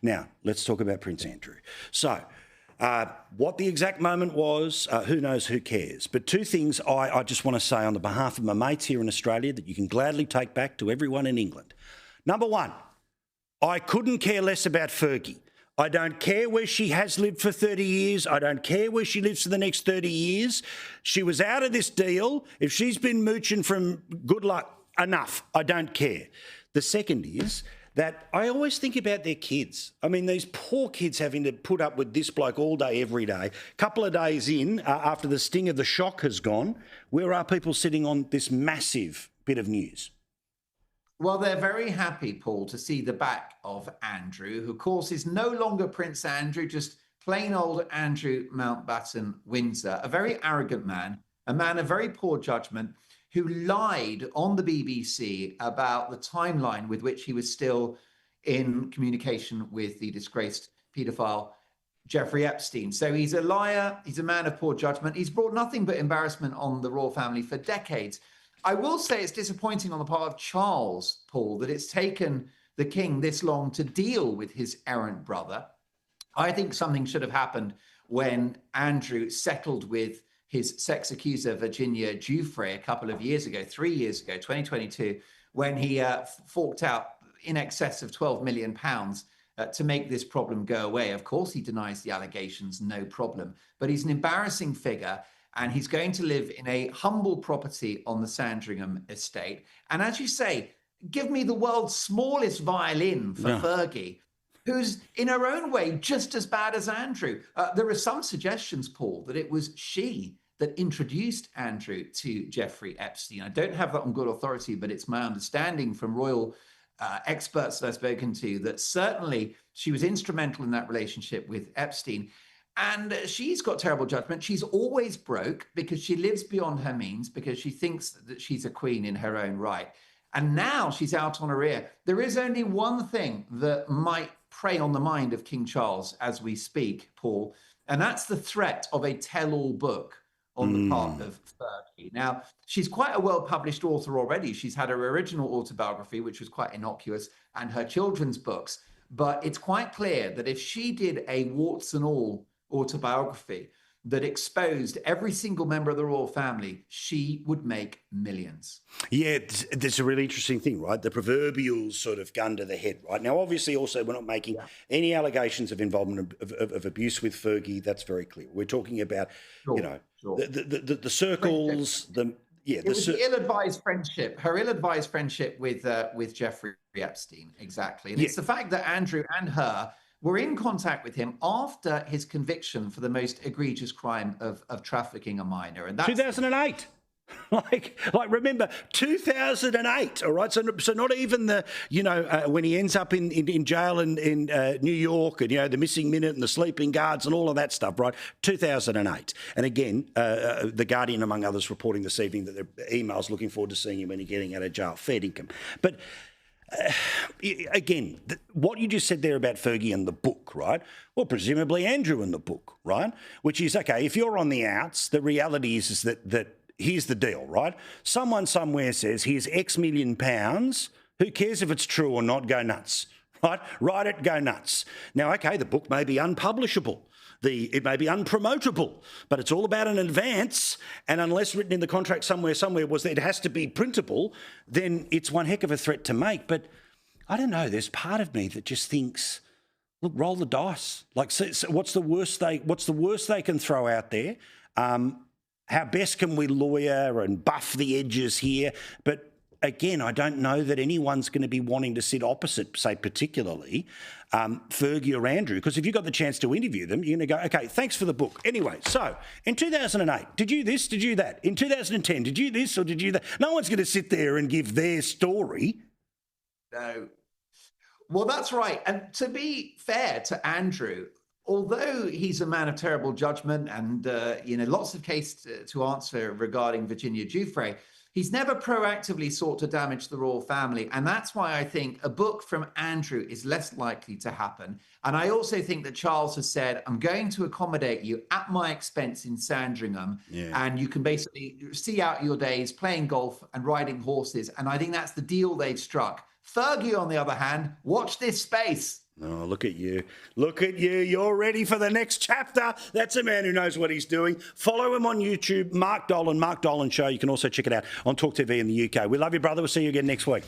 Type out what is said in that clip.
Now, let's talk about Prince Andrew. So, what the exact moment was, who knows, who cares? But two things I just want to say on the behalf of my mates here in Australia that you can gladly take back to everyone in England. Number one, I couldn't care less about Fergie. I don't care where she has lived for 30 years. I don't care where she lives for the next 30 years. She was out of this deal. If she's been mooching from good luck, enough. I don't care. The second is that I always think about their kids. I mean, these poor kids having to put up with this bloke all day, every day. Couple of days in, after the sting of the shock has gone, where are people sitting on this massive bit of news? Well, they're very happy, Paul, to see the back of Andrew, who, of course, is no longer Prince Andrew, just plain old Andrew Mountbatten Windsor, a very arrogant man of very poor judgment, who lied on the BBC about the timeline with which he was still in communication with the disgraced paedophile Jeffrey Epstein. So he's a liar. He's a man of poor judgment. He's brought nothing but embarrassment on the royal family for decades. I will say it's disappointing on the part of Charles, Paul, that it's taken the king this long to deal with his errant brother. I think something should have happened when Andrew settled with his sex accuser, Virginia Giuffre, a couple of years ago, 3 years ago, 2022, when he forked out in excess of £12 million to make this problem go away. Of course, he denies the allegations, no problem. But he's an embarrassing figure. And he's going to live in a humble property on the Sandringham estate. And as you say, give me the world's smallest violin for Fergie, who's in her own way just as bad as Andrew. There are some suggestions, Paul, that it was she that introduced Andrew to Jeffrey Epstein. I don't have that on good authority, but it's my understanding from royal experts that I've spoken to that certainly she was instrumental in that relationship with Epstein. And she's got terrible judgment. She's always broke because she lives beyond her means, because she thinks that she's a queen in her own right. And now she's out on her ear. There is only one thing that might prey on the mind of King Charles as we speak, Paul, and that's the threat of a tell-all book on the part of Fergie. Now, she's quite a well-published author already. She's had her original autobiography, which was quite innocuous, and her children's books. But it's quite clear that if she did a warts and all autobiography that exposed every single member of the royal family, she would make millions. Yeah, that's a really interesting thing, right? The proverbial sort of gun to the head, right? Now, obviously, also, we're not making any allegations of involvement of abuse with Fergie. That's very clear. We're talking about, the circles, it was the ill-advised friendship, her ill-advised friendship with Jeffrey Epstein, exactly. And it's the fact that Andrew and her were in contact with him after his conviction for the most egregious crime of trafficking a minor. And that's 2008. Like remember, 2008, all right? So not even when he ends up in jail in New York and, the missing minute and the sleeping guards and all of that stuff, right? 2008. And again, The Guardian, among others, reporting this evening that there are emails looking forward to seeing him when he's getting out of jail, fair income. But again, what you just said there about Fergie and the book, right? Well, presumably Andrew and the book, right? Which is, okay, if you're on the outs, the reality is that here's the deal, right? Someone somewhere says, here's X million pounds. Who cares if it's true or not? Go nuts, right? Write it, go nuts. Now, okay, the book may be unpublishable. It may be unpromotable, but it's all about an advance. And unless written in the contract somewhere was that it has to be printable, then it's one heck of a threat to make. But I don't know. There's part of me that just thinks, look, roll the dice. Like, so what's the worst they can throw out there? How best can we lawyer and buff the edges here? But again, I don't know that anyone's going to be wanting to sit opposite, say, particularly Fergie or Andrew, because if you got the chance to interview them, you're going to go, okay, thanks for the book. Anyway, so in 2008, did you this, did you that? In 2010, did you this or did you that? No one's going to sit there and give their story. No. Well, that's right. And to be fair to Andrew, although he's a man of terrible judgment and, lots of cases to answer regarding Virginia Giuffre, he's never proactively sought to damage the royal family. And that's why I think a book from Andrew is less likely to happen. And I also think that Charles has said, I'm going to accommodate you at my expense in Sandringham. Yeah. And you can basically see out your days playing golf and riding horses. And I think that's the deal they've struck. Fergie, on the other hand, watch this space. Oh, look at you. Look at you. You're ready for the next chapter. That's a man who knows what he's doing. Follow him on YouTube, Mark Dolan, Mark Dolan Show. You can also check it out on TalkTV in the UK. We love you, brother. We'll see you again next week.